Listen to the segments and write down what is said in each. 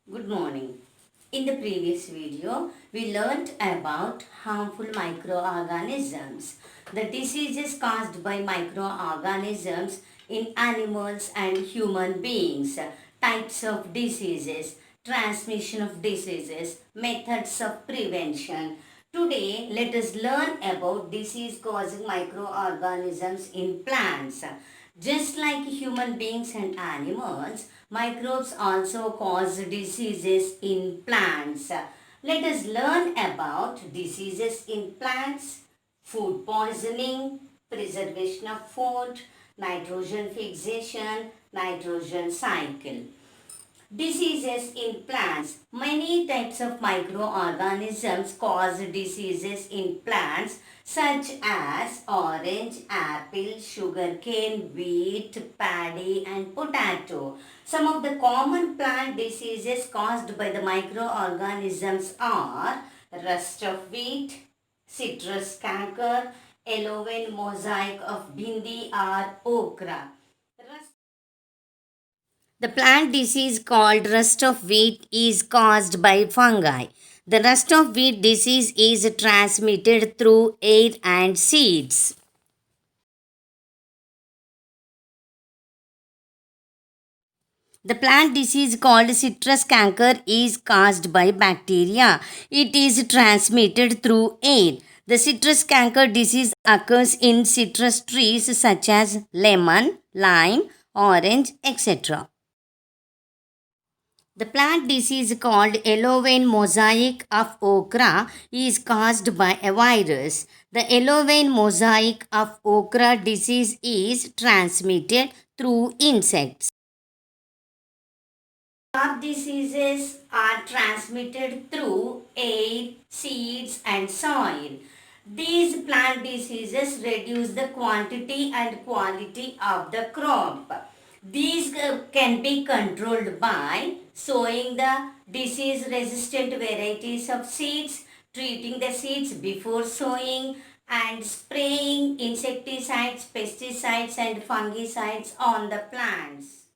Good morning. In the previous video, we learnt about harmful microorganisms, the diseases caused by microorganisms in animals and human beings, types of diseases, transmission of diseases, methods of prevention. Today, let us learn about disease causing microorganisms in plants. Just like human beings and animals, microbes also cause diseases in plants. Let us learn about diseases in plants, food poisoning, preservation of food, nitrogen fixation, nitrogen cycle. Diseases in plants. Many types of microorganisms cause diseases in plants such as orange, apple, sugarcane, wheat, paddy and potato. Some of the common plant diseases caused by the microorganisms are rust of wheat, citrus canker, yellow vein mosaic of bhindi or okra. The plant disease called rust of wheat is caused by fungi. The rust of wheat disease is transmitted through air and seeds. The plant disease called citrus canker is caused by bacteria. It is transmitted through air. The citrus canker disease occurs in citrus trees such as lemon, lime, orange, etc. The plant disease called yellow vein mosaic of okra is caused by a virus. The yellow vein mosaic of okra disease is transmitted through insects. Crop diseases are transmitted through air, seeds and soil. These plant diseases reduce the quantity and quality of the crop. These can be controlled by sowing the disease resistant varieties of seeds, treating the seeds before sowing and spraying insecticides, pesticides and fungicides on the plants.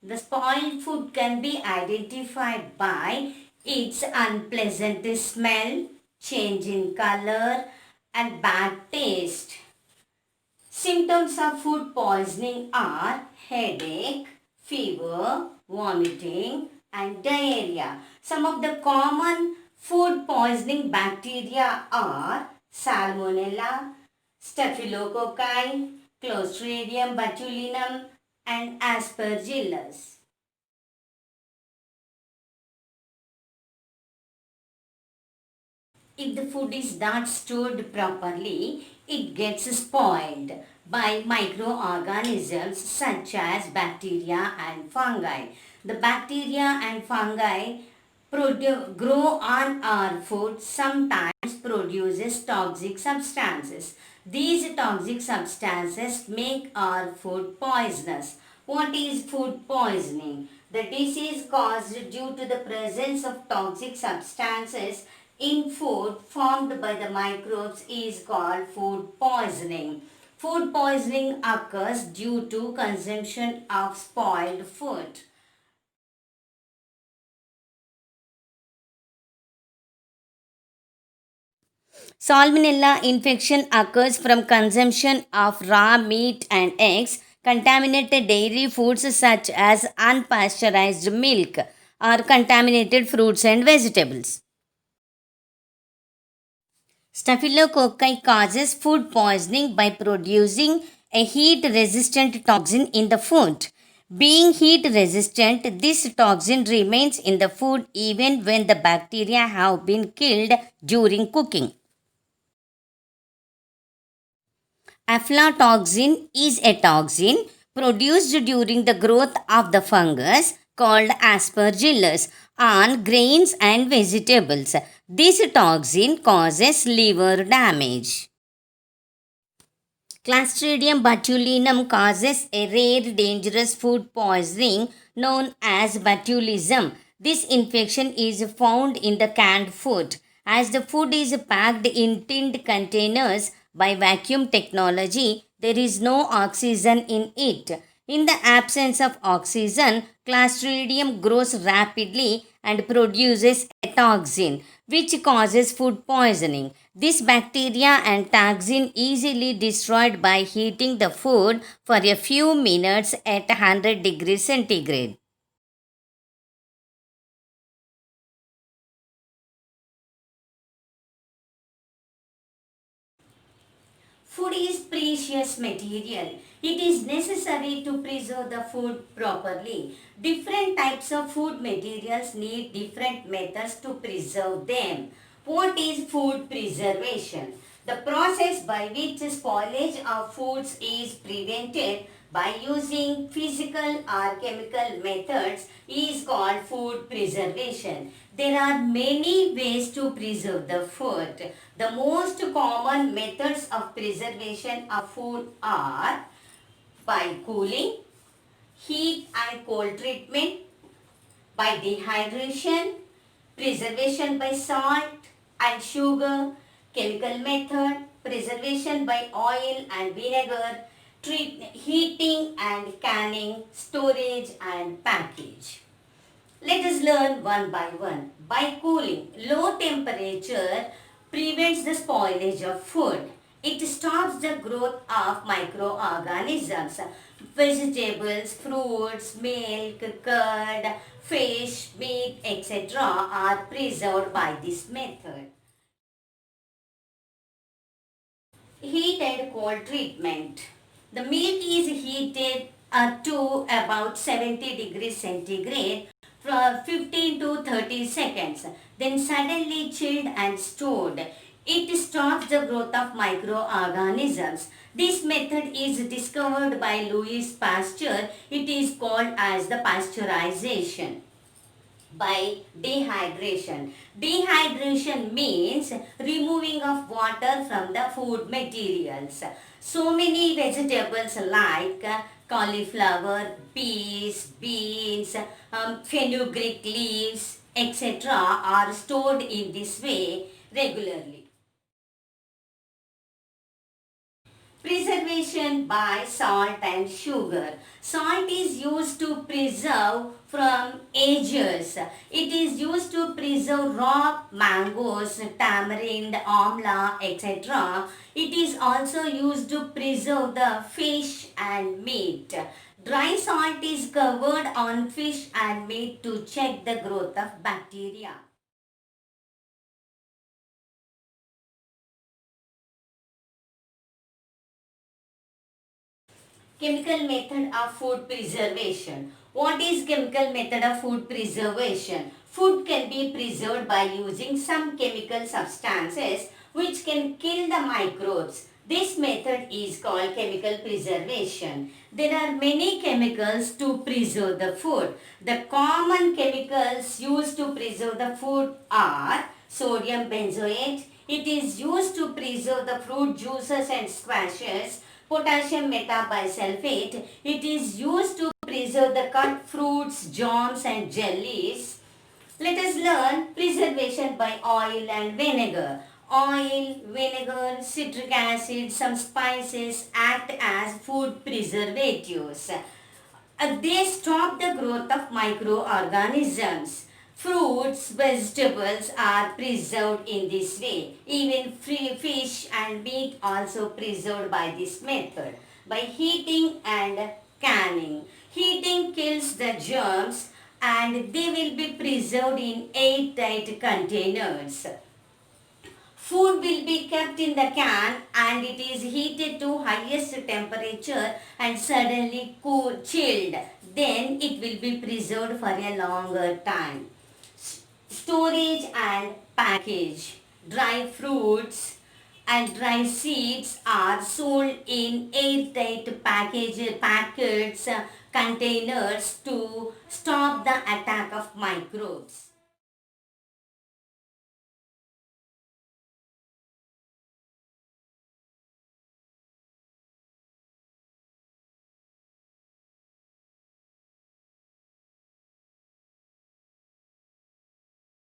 The spoiled food can be identified by its unpleasant smell, change in color and bad taste. Symptoms of food poisoning are headache, fever, vomiting and diarrhea. Some of the common food poisoning bacteria are Salmonella, Staphylococci, Clostridium botulinum and Aspergillus. If the food is not stored properly, it gets spoiled by microorganisms such as bacteria and fungi. The bacteria and fungi grow on our food, sometimes produces toxic substances. These toxic substances make our food poisonous. What is food poisoning? The disease caused due to the presence of toxic substances in food formed by the microbes is called food poisoning. Food poisoning occurs due to consumption of spoiled food. Salmonella infection occurs from consumption of raw meat and eggs, contaminated dairy foods such as unpasteurized milk, or contaminated fruits and vegetables. Staphylococci causes food poisoning by producing a heat resistant toxin in the food. Being heat resistant, this toxin remains in the food even when the bacteria have been killed during cooking. Aflatoxin is a toxin produced during the growth of the fungus called Aspergillus on grains and vegetables. This toxin causes liver damage. Clostridium botulinum causes a rare dangerous food poisoning known as botulism. This infection is found in the canned food. As the food is packed in tinned containers by vacuum technology, there is no oxygen in it. In the absence of oxygen, Clostridium grows rapidly and produces a toxin which causes food poisoning. This bacteria and toxin easily destroyed by heating the food for a few minutes at 100 degrees centigrade. Food is precious material. It is necessary to preserve the food properly. Different types of food materials need different methods to preserve them. What is food preservation? The process by which spoilage of foods is prevented by using physical or chemical methods is called food preservation. There are many ways to preserve the food. The most common methods of preservation of food are by cooling, heat and cold treatment, by dehydration, preservation by salt and sugar, chemical method, preservation by oil and vinegar, heating and canning, storage and package. Let us learn one by one. By cooling, low temperature prevents the spoilage of food. It stops the growth of microorganisms. Vegetables, fruits, milk, curd, fish, meat, etc. are preserved by this method. Heat and cold treatment. The milk is heated to about 70 degrees centigrade for 15 to 30 seconds, then suddenly chilled and stored. It stops the growth of microorganisms. This method is discovered by Louis Pasteur. It is called as the pasteurization. By dehydration. Dehydration means removing of water from the food materials. So many vegetables like cauliflower, peas, beans, fenugreek leaves, etc. are stored in this way regularly. Preservation by salt and sugar. Salt is used to preserve from ages. It is used to preserve raw mangoes, tamarind, amla, etc. It is also used to preserve the fish and meat. Dry salt is covered on fish and meat to check the growth of bacteria. Chemical method of food preservation. What is chemical method of food preservation? Food can be preserved by using some chemical substances which can kill the microbes. This method is called chemical preservation. There are many chemicals to preserve the food. The common chemicals used to preserve the food are sodium benzoate. It is used to preserve the fruit juices and squashes. Potassium metabisulfate. It is used to preserve the cut fruits, jams and jellies. Let us learn preservation by oil and vinegar. Oil, vinegar, citric acid, some spices act as food preservatives. They stop the growth of microorganisms. Fruits, vegetables are preserved in this way. Even fish and meat also preserved by this method. By heating and canning. Heating kills the germs and they will be preserved in airtight containers. Food will be kept in the can and it is heated to highest temperature and suddenly chilled. Then it will be preserved for a longer time. Storage and package. Dry fruits and dry seeds are sold in airtight packets, containers to stop the attack of microbes.